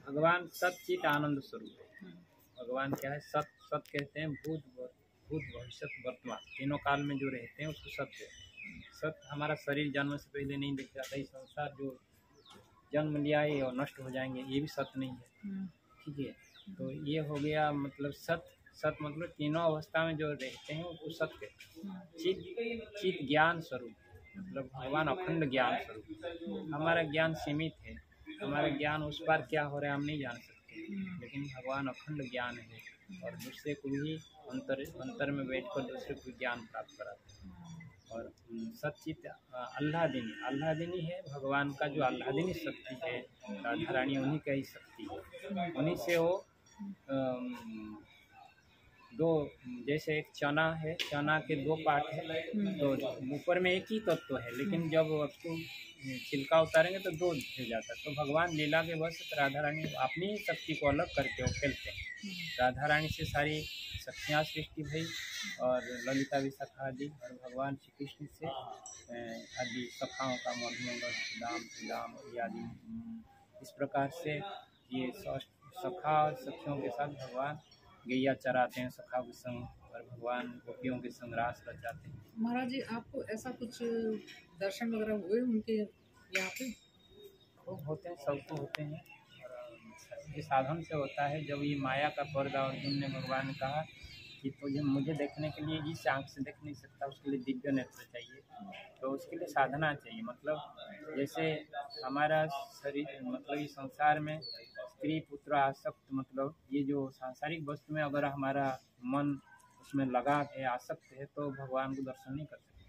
भगवान सच्चित आनंद स्वरूप है। भगवान क्या है? सत्य। सत्य कहते हैं भूत भविष्य वर्तमान तीनों काल में जो रहते हैं उसको सत्य है। सत्य हमारा शरीर जन्म से पहले नहीं दिख जाता, ये संसार जो जन्म लिया है और नष्ट हो जाएंगे, ये भी सत्य नहीं है। ठीक है, तो ये हो गया मतलब सत्य। सत्य मतलब तीनों अवस्था में जो रहते हैं वो सत्य। चित ज्ञान स्वरूप मतलब भगवान अखंड ज्ञान स्वरूप। हमारा ज्ञान सीमित है, हमारा ज्ञान उस पार क्या हो रहा है हम नहीं जान सकते, लेकिन भगवान अखंड ज्ञान है और दूसरे को भी अंतर में बैठकर दूसरे को ज्ञान प्राप्त कराते हैं। और सचित आह्लादिनी है भगवान का जो आह्लादिनी शक्ति है, राधा रानी उन्हीं का ही शक्ति है। उन्हीं से वो दो, जैसे एक चना है, चना के दो पार्ट है, तो ऊपर में एक ही तत्व है, लेकिन जब उसको छिलका उतारेंगे तो दो हो जाता है। तो भगवान लीला के वश राधा रानी अपनी ही शक्ति को अलग करके वो खेलते हैं। राधा रानी से सारी शक्तियाँ सृष्टि भई और ललिता विशाखा आदि, और भगवान श्री कृष्ण से आदि सखाओं का मधुमंगल दाम आदि। इस प्रकार से ये सखा और सखियों के साथ भगवान गैया चराते हैं सखा के संग, और भगवान गोपियों के संग रास रचाते हैं। महाराज जी, आपको ऐसा कुछ दर्शन वगैरह हुए उनके यहाँ पे? तो होते हैं, सबको होते हैं, और ये साधन से होता है। जब ये माया का पर्दा अर्जुन ने भगवान ने कहा कि तुझे मुझे देखने के लिए इस आँख से देख नहीं सकता, उसके लिए दिव्य नेत्र चाहिए, तो उसके लिए साधना चाहिए। मतलब जैसे हमारा शरीर मतलब इस संसार में स्त्री पुत्र आसक्त, मतलब ये जो सांसारिक वस्तु में अगर हमारा मन उसमें लगा है, आसक्त है, तो भगवान को दर्शन नहीं कर सकते।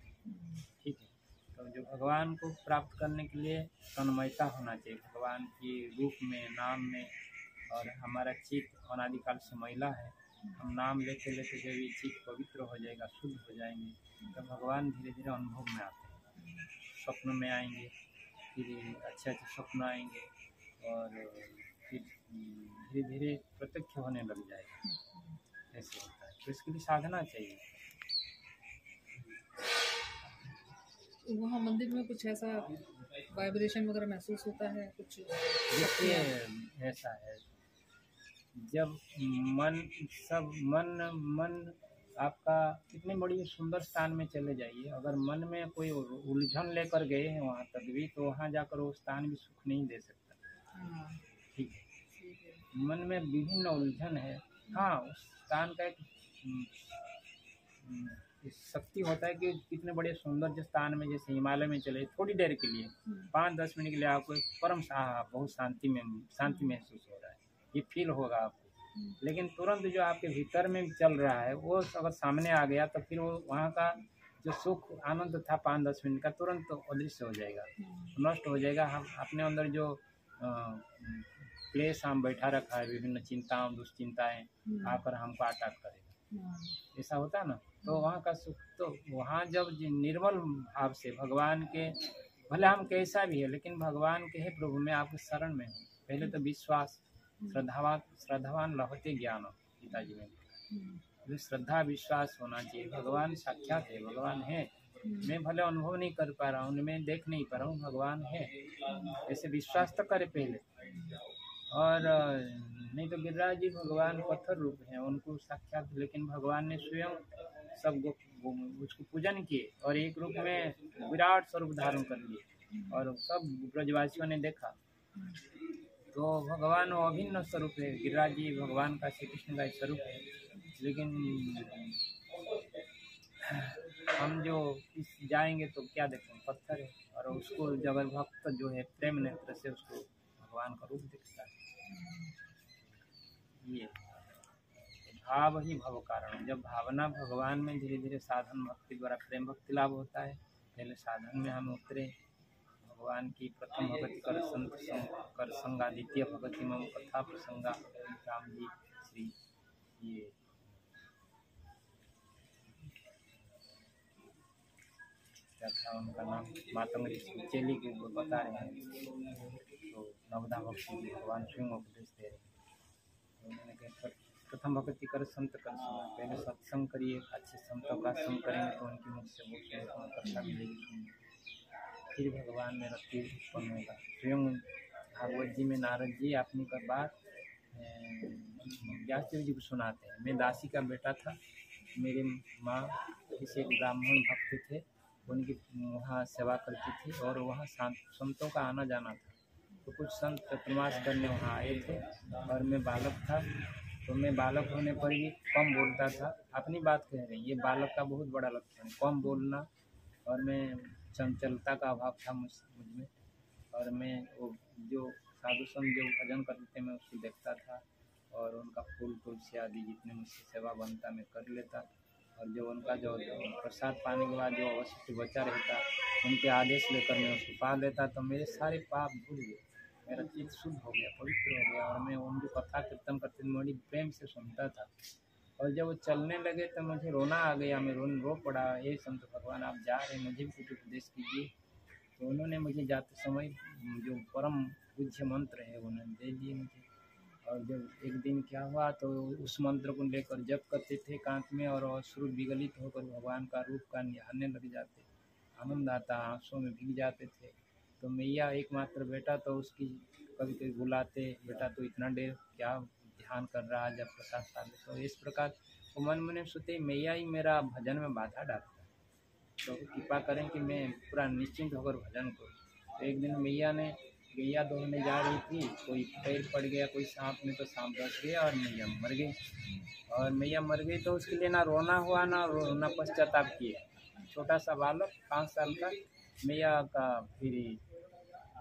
ठीक है, तो जो भगवान को प्राप्त करने के लिए तन्मयता होना चाहिए भगवान की रूप में, नाम में। और हमारा चित्त अनादिकाल से मैला है, हम नाम लेते लेते जब ये चित्त पवित्र हो जाएगा, शुद्ध हो जाएंगे, तो भगवान धीरे धीरे अनुभव में आते हैं, स्वप्न में आएंगे, फिर अच्छे अच्छे स्वप्न आएंगे, और फिर धीरे धीरे प्रत्यक्ष होने लग जाएगा। ऐसे होता है, तो इसके लिए साधना चाहिए। वहाँ मंदिर में कुछ ऐसा वाइब्रेशन वगैरह महसूस होता है कुछ? देखिए ऐसा है, जब मन आपका कितनी बड़ी सुंदर स्थान में चले जाइए, अगर मन में कोई उलझन लेकर गए हैं वहाँ तक भी, तो वहाँ जाकर वो स्थान भी सुख नहीं दे सकता। ठीक है, मन में विभिन्न उलझन है। हाँ, उस स्थान का एक शक्ति होता है कि कितने बड़े सुंदर स्थान में, जैसे हिमालय में चले थोड़ी देर के लिए 5-10 मिनट के लिए आपको एक परम बहुत शांति महसूस हो रहा है, ये फील होगा आपको। लेकिन तुरंत जो आपके भीतर में चल रहा है वो अगर सामने आ गया, तो फिर वो वहाँ का जो सुख आनंद था 5-10 मिनट का, तुरंत अदृश्य हो जाएगा, नष्ट हो जाएगा। हम अपने अंदर जो क्लेश हम बैठा रखा है, विभिन्न चिंताओं दुश्चिंताएं आकर हमको अटैक करेगा, ऐसा होता है ना। तो वहाँ का सुख, तो वहाँ जब निर्मल भाव से भगवान के, भले हम कैसा भी है लेकिन भगवान के है प्रभु में आपके शरण में हो, पहले तो विश्वास, श्रद्धावान लभते ज्ञान, पिताजी ने जो श्रद्धा विश्वास होना चाहिए। भगवान साक्षात है, भगवान है, मैं भले अनुभव नहीं कर पा रहा हूँ, मैं देख नहीं पा रहा हूँ, भगवान है, ऐसे विश्वास तो करे पहले। और नहीं तो गिरिराज जी भगवान पत्थर रूप हैं, उनको साक्षात, लेकिन भगवान ने स्वयं सब उसको पूजन किए और एक रूप में विराट स्वरूप धारण कर लिए, और सब ब्रजवासियों ने देखा। तो भगवान वो अभिन्न स्वरूप है, गिरिराज जी भगवान का, श्री कृष्ण का स्वरूप है। लेकिन हम जो इस जाएंगे तो क्या देखेंगे, पत्थर है, और उसको जब भक्त जो है प्रेम नेत्र से उसको भगवान का रूप दिखता है। ये भाव ही भव कारण, जब भावना भगवान में धीरे धीरे साधन भक्ति द्वारा प्रेम भक्ति लाभ होता है। पहले साधन में हम उतरे, भगवान की प्रथम भगति कर संगा, द्वितीय भगति मम कथा प्रसंगा, राम जी श्री, ये क्या था उनका नाम, मातंग ऋषि चेली के बता रहे हैं, तो नवदा भक्ति भगवान स्वयं उपदेश दे रहे हैं। तो उन्होंने कहा प्रथम भक्ति कर संत कर संगा, पहले सत्संग करिए, अच्छे संतों का संग करेंगे तो उनके मुख से वो कथा मिलेगी, फिर भगवान में रक्ति उत्पन्न होगा। स्वयं भागवत जी में नारद जी अपनी का बात व्यास देव जी को सुनाते हैं। मैं दासी का बेटा था, मेरी माँ किसी एक ब्राह्मण भक्त थे, उनकी वहाँ सेवा करती थी और वहाँ संतों का आना जाना था। तो कुछ संत चतुर्मास करने वहाँ आए थे और मैं बालक था। तो मैं बालक होने पर भी कम बोलता था। अपनी बात कह रहे हैं, ये बालक का बहुत बड़ा लक्षण है, कम बोलना। और मैं चंचलता का अभाव था मुझ में। और मैं वो जो साधु संत जो भजन करते थे मैं उसको देखता था और उनका फूल तुलसी आदि जितने मुझसे सेवा बनता मैं कर लेता। और जो उनका जो प्रसाद पाने के बाद जो अवशिष्ट बचा रहता उनके आदेश लेकर मैं उसको पा लेता। तो मेरे सारे पाप धुल गए, मेरा चित्त शुद्ध हो गया, पवित्र हो गया। और मैं उनकी कथा कीर्तन करते बड़ी प्रेम से सुनता था। और जब वो चलने लगे तो मुझे रोना आ गया, मैं रो पड़ा, हे संत भगवान आप जा रहे हैं, मुझे भी कुछ उपदेश कीजिए। तो उन्होंने मुझे जाते समय जो परम पूज्य मंत्र है उन्होंने दे दिए मुझे। और जब एक दिन क्या हुआ तो उस मंत्र को लेकर जप करते थे एकांत में और अश्रु विगलित होकर भगवान का रूप का निहारने लग जाते, आनंद आता, आंसुओं में भीग जाते थे। तो मैया एकमात्र बेटा तो उसकी कभी कभी बुलाते, बेटा तो इतना देर क्या ध्यान कर रहा है, जब प्रसाद खा ले। तो इस प्रकार वो मन में सोते मैया ही मेरा भजन में बाधा डालता है, तो कृपा करें कि मैं पूरा निश्चिंत होकर भजन करूँ। तो एक दिन मैया ने गैया दोहने जा रही थी, कोई पैर पड़ गया कोई सांप में, तो सांप डस गया और मैया मर गई। और मैया मर गई तो उसके लिए ना रोना हुआ ना पश्चाताप किया। छोटा सा बालक 5 साल का, मैया का फिर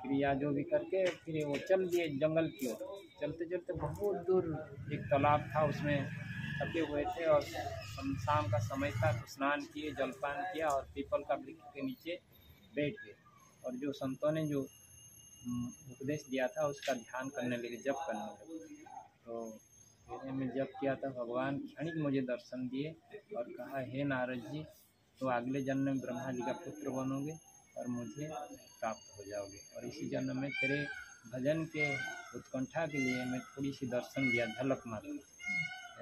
क्रिया जो भी करके फिर वो चल दिए जंगल की ओर। चलते चलते बहुत दूर एक तालाब था, उसमें थके हुए थे और शाम का समय था। तो स्नान किए, जलपान किया और पीपल का वृक्ष के नीचे बैठ गए। और जो संतों ने जो उपदेश दिया था उसका ध्यान करने लगे, जप करने लगे। तो मैंने में जप किया था, भगवान क्षणिक मुझे दर्शन दिए और कहा, हे नारद जी तो अगले जन्म में ब्रह्मा जी का पुत्र बनोगे और मुझे प्राप्त हो जाओगे। और इसी जन्म में तेरे भजन के उत्कंठा के लिए मैं थोड़ी सी दर्शन दिया, झलक मात्र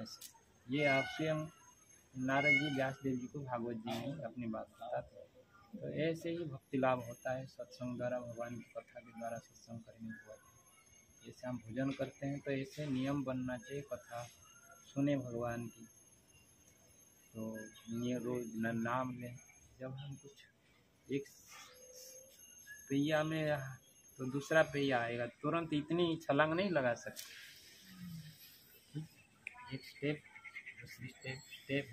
ऐसे। ये आप स्वयं नारद जी व्यास देव जी को भागवत जी में अपनी बात बताते हैं। तो ऐसे ही भक्ति लाभ होता है सत्संग द्वारा, भगवान की कथा के द्वारा सत्संग करने के बाद। जैसे हम भोजन करते हैं तो ऐसे नियम बनना चाहिए, कथा सुने भगवान की, तो ये रोज नाम लें। जब हम कुछ एक पहिया में तो दूसरा पहिया आएगा, तुरंत इतनी छलांग नहीं लगा सकते, एक स्टेप दूसरी स्टेप